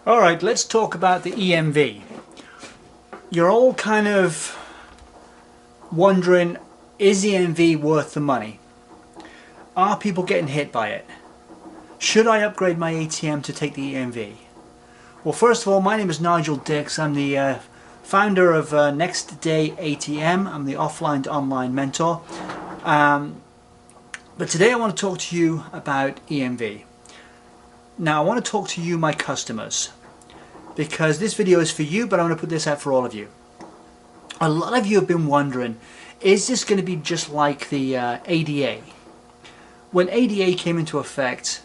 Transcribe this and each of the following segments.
Alright, let's talk about the EMV. You're all kind of wondering, is EMV worth the money? Are people getting hit by it? Should I upgrade my ATM to take the EMV? Well, first of all, my name is Nigel Dix. I'm the founder of Next Day ATM. I'm the offline to online mentor. But today I want to talk to you about EMV. Now I want to talk to you, my customers, because this video is for you, but I want to put this out for all of you. A lot of you have been wondering, is this going to be just like the ADA? When ADA came into effect,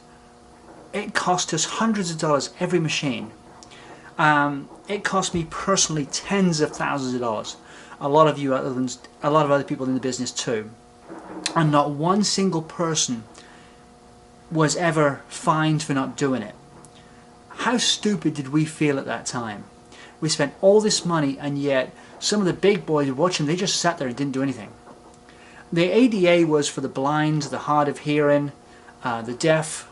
it cost us hundreds of dollars every machine. It cost me personally tens of thousands of dollars. A lot of other people in the business too. And not one single person was ever fined for not doing it. How stupid did we feel at that time? We spent all this money, and yet some of the big boys were watching, they just sat there and didn't do anything. The ADA was for the blind, the hard of hearing, the deaf,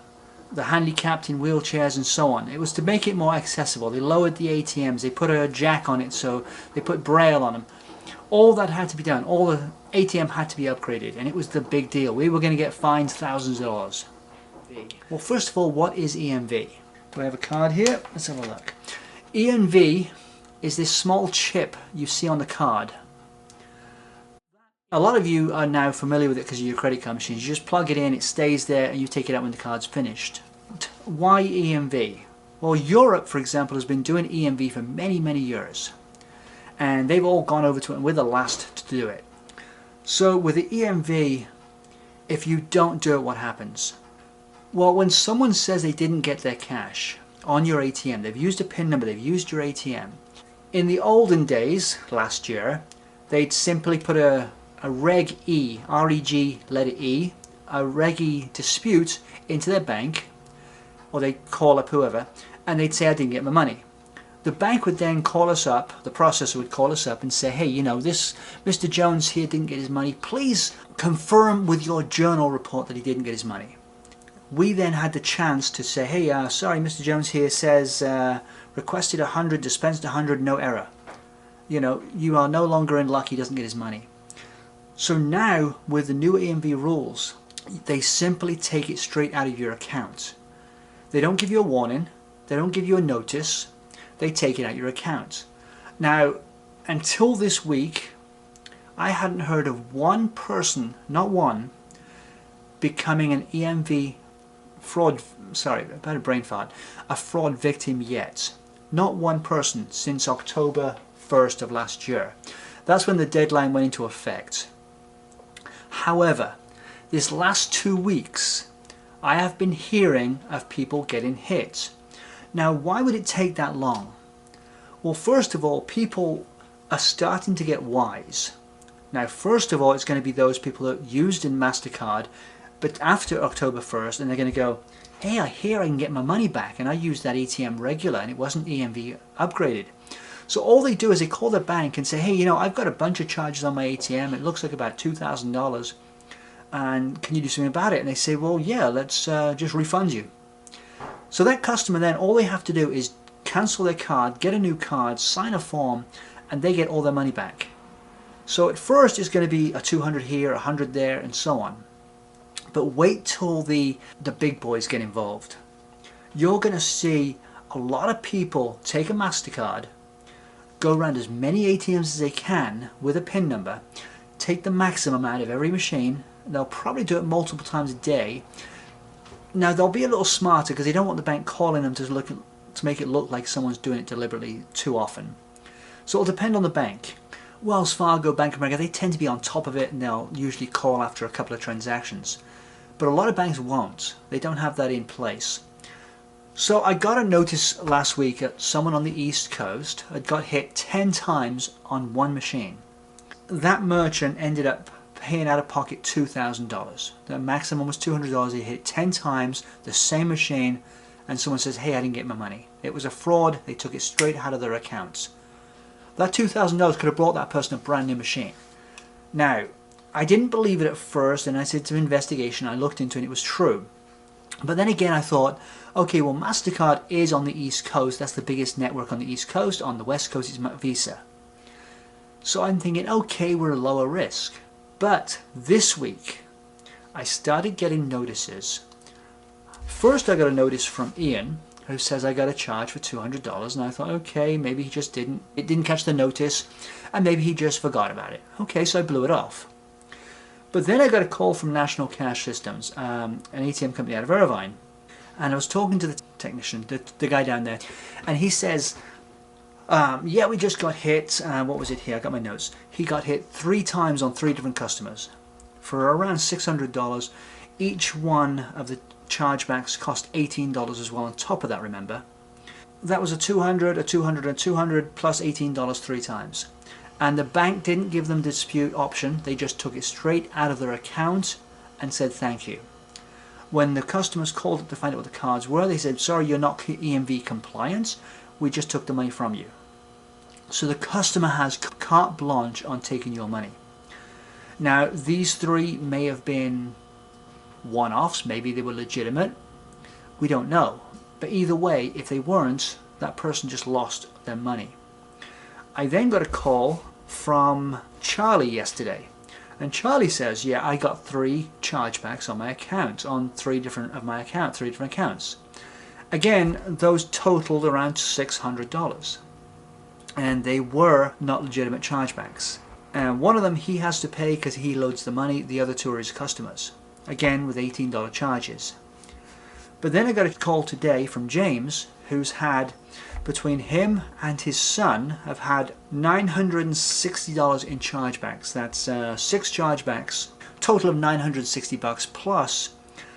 the handicapped in wheelchairs and so on. It was to make it more accessible. They lowered the ATMs, they put a jack on it, so they put braille on them. All that had to be done. All the ATM had to be upgraded, and it was the big deal. We were going to get fined thousands of dollars. Well, first of all, what is EMV? Do I have a card here? Let's have a look. EMV is this small chip you see on the card. A lot of you are now familiar with it because of your credit card machines. You just plug it in, it stays there, and you take it out when the card's finished. Why EMV? Well, Europe, for example, has been doing EMV for many, many years. And they've all gone over to it, and we're the last to do it. So with the EMV, if you don't do it, what happens? Well, when someone says they didn't get their cash on your ATM, they've used a PIN number, they've used your ATM. In the olden days, last year, they'd simply put a Reg E, R-E-G, letter E, a Reg E dispute into their bank, or they'd call up whoever, and they'd say, I didn't get my money. The bank would then call us up, the processor would call us up and say, hey, you know, this Mr. Jones here didn't get his money. Please confirm with your journal report that he didn't get his money. We then had the chance to say, hey, sorry, Mr. Jones here says requested 100, dispensed 100, no error. You know, you are no longer in luck, he doesn't get his money. So now, with the new EMV rules, they simply take it straight out of your account. They don't give you a warning, they don't give you a notice, they take it out of your account. Now, until this week, I hadn't heard of one person, not one, becoming an EMV fraud, sorry, about a brain fart, a fraud victim yet. Not one person since October 1st of last year. That's when the deadline went into effect. However, this last 2 weeks, I have been hearing of people getting hit. Now, why would it take that long? Well, first of all, people are starting to get wise. Now, first of all, it's going to be those people that used in MasterCard, but after October 1st, and they're going to go, hey, I hear I can get my money back, and I used that ATM regular, and it wasn't EMV upgraded. So all they do is they call their bank and say, hey, you know, I've got a bunch of charges on my ATM, it looks like about $2,000, and can you do something about it? And they say, well, yeah, let's just refund you. So that customer then, all they have to do is cancel their card, get a new card, sign a form, and they get all their money back. So at first it's going to be a 200 here, 100 there, and so on. But wait till the big boys get involved. You're going to see a lot of people take a MasterCard, go around as many ATMs as they can with a PIN number, take the maximum out of every machine. They'll probably do it multiple times a day. Now they'll be a little smarter because they don't want the bank calling them to make it look like someone's doing it deliberately too often. So it'll depend on the bank. Wells Fargo, Bank of America, they tend to be on top of it, and they'll usually call after a couple of transactions. But a lot of banks won't. They don't have that in place. So I got a notice last week that someone on the East Coast had got hit 10 times on one machine. That merchant ended up paying out of pocket $2,000. The maximum was $200. He hit 10 times the same machine, and someone says, hey, I didn't get my money. It was a fraud. They took it straight out of their accounts. That $2,000 could have brought that person a brand new machine. Now, I didn't believe it at first, and I did some investigation. I looked into it, and it was true. But then again I thought, okay, well MasterCard is on the East Coast, that's the biggest network on the East Coast, on the West Coast is Visa. So I'm thinking, okay, we're lower risk. But this week, I started getting notices. First I got a notice from Ian, who says I got a charge for $200, and I thought, okay, maybe he just didn't catch the notice, and maybe he just forgot about it. Okay, so I blew it off. But then I got a call from National Cash Systems, an ATM company out of Irvine, and I was talking to the technician, the guy down there, and he says, yeah, we just got hit, what was it here, I got my notes, he got hit 3 times on 3 different customers for around $600. Each one of the chargebacks cost $18 as well on top of that, remember. That was a $200, a $200, and $200 plus $18 3 times. And the bank didn't give them the dispute option, they just took it straight out of their account and said thank you. When the customers called up to find out what the cards were, they said, sorry, you're not EMV compliant, we just took the money from you. So the customer has carte blanche on taking your money. Now these 3 may have been one-offs, maybe they were legitimate, we don't know. But either way, if they weren't, that person just lost their money. I then got a call from Charlie yesterday, and Charlie says, yeah, I got 3 chargebacks on my account, on 3 different accounts. Again, those totaled around $600, and they were not legitimate chargebacks. And one of them he has to pay because he loads the money, the other 2 are his customers, again with $18 charges. But then I got a call today from James, who's had, between him and his son, have had $960 in chargebacks. That's 6 chargebacks, total of $960 plus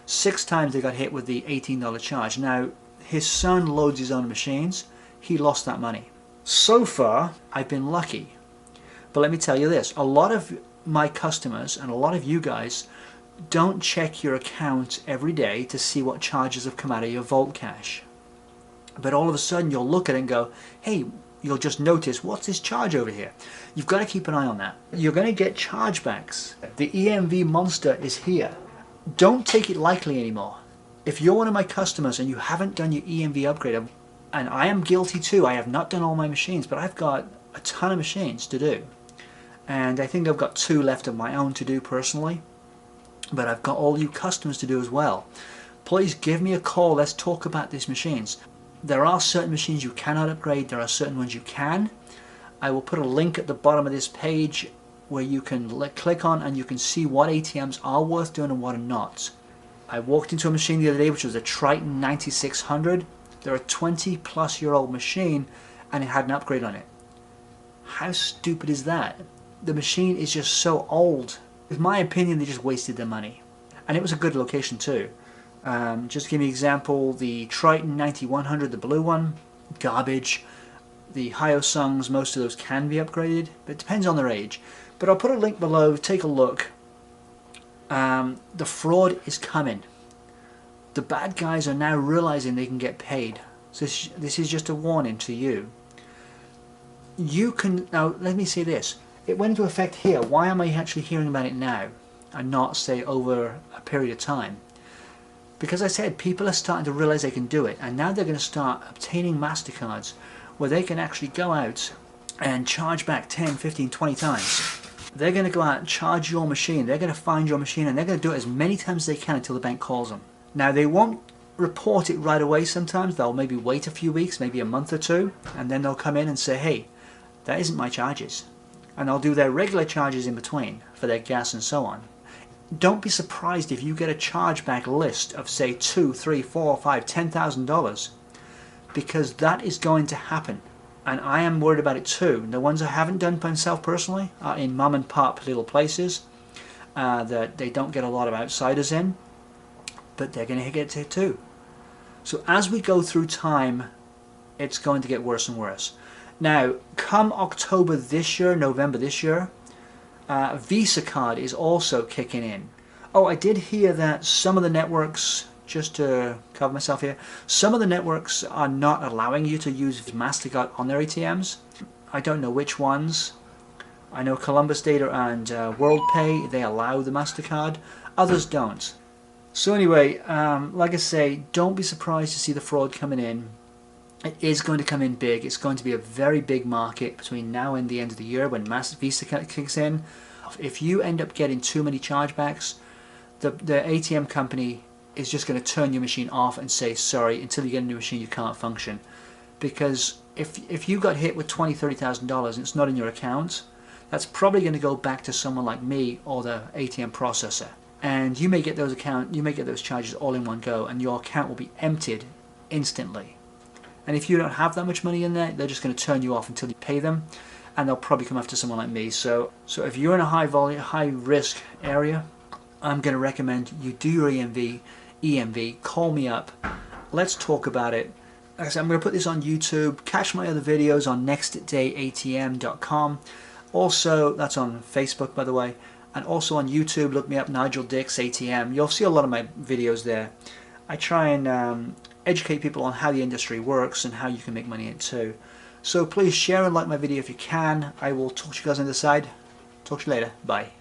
6 times they got hit with the $18 charge. Now his son loads his own machines, he lost that money. So far I've been lucky, but let me tell you this, a lot of my customers and a lot of you guys don't check your account every day to see what charges have come out of your Vault Cash. But all of a sudden you'll look at it and go, hey, you'll just notice, what's this charge over here? You've got to keep an eye on that. You're going to get chargebacks. The EMV Monster is here. Don't take it lightly anymore. If you're one of my customers and you haven't done your EMV upgrade, and I am guilty too, I have not done all my machines, but I've got a ton of machines to do. And I think I've got 2 left of my own to do personally. But I've got all you customers to do as well. Please give me a call, let's talk about these machines. There are certain machines you cannot upgrade, there are certain ones you can. I will put a link at the bottom of this page where you can click on and you can see what ATMs are worth doing and what are not. I walked into a machine the other day which was a Triton 9600. They're a 20-plus-year-old machine and it had an upgrade on it. How stupid is that? The machine is just so old. In my opinion, they just wasted their money. And it was a good location too. Just to give you an example, the Triton 9100, the blue one, garbage. The Hyosungs, most of those can be upgraded, but it depends on their age. But I'll put a link below, take a look. The fraud is coming. The bad guys are now realizing they can get paid. So this is just a warning to you. You can, now let me say this. It went into effect here. Why am I actually hearing about it now and not, say, over a period of time? Because I said people are starting to realize they can do it, and now they're going to start obtaining MasterCards where they can actually go out and charge back 10, 15, 20 times. They're going to go out and charge your machine. They're going to find your machine and they're going to do it as many times as they can until the bank calls them. Now they won't report it right away sometimes. They'll maybe wait a few weeks, maybe a month or 2, and then they'll come in and say, hey, that isn't my charges. And they'll do their regular charges in between for their gas and so on. Don't be surprised if you get a chargeback list of say $2, $3, $4, $5, $10,000, because that is going to happen. And I am worried about it too. The ones I haven't done myself personally are in mom and pop little places that they don't get a lot of outsiders in, but they're going to get it too. So as we go through time, it's going to get worse and worse. Now, come October this year, November this year, Visa card is also kicking in. Oh, I did hear that some of the networks, just to cover myself here, some of the networks are not allowing you to use MasterCard on their ATMs. I don't know which ones. I know Columbus Data and WorldPay, they allow the MasterCard. Others don't. So anyway, like I say, don't be surprised to see the fraud coming in. It is going to come in big. It's going to be a very big market between now and the end of the year when Master Visa kicks in. If you end up getting too many chargebacks, the ATM company is just going to turn your machine off and say, sorry, until you get a new machine you can't function. Because if you got hit with $20,000-$30,000 and it's not in your account, that's probably going to go back to someone like me or the ATM processor. And you may get those charges all in one go, and your account will be emptied instantly. And if you don't have that much money in there, they're just going to turn you off until you pay them, and they'll probably come after someone like me. So if you're in a high risk area, I'm going to recommend you do your EMV, call me up, let's talk about it. Like I said, I'm going to put this on YouTube, catch my other videos on nextdayatm.com. Also, that's on Facebook, by the way, and also on YouTube, look me up, Nigel Dix ATM. You'll see a lot of my videos there. I try and educate people on how the industry works and how you can make money in it too. So please share and like my video if you can. I will talk to you guys on the side. Talk to you later. Bye.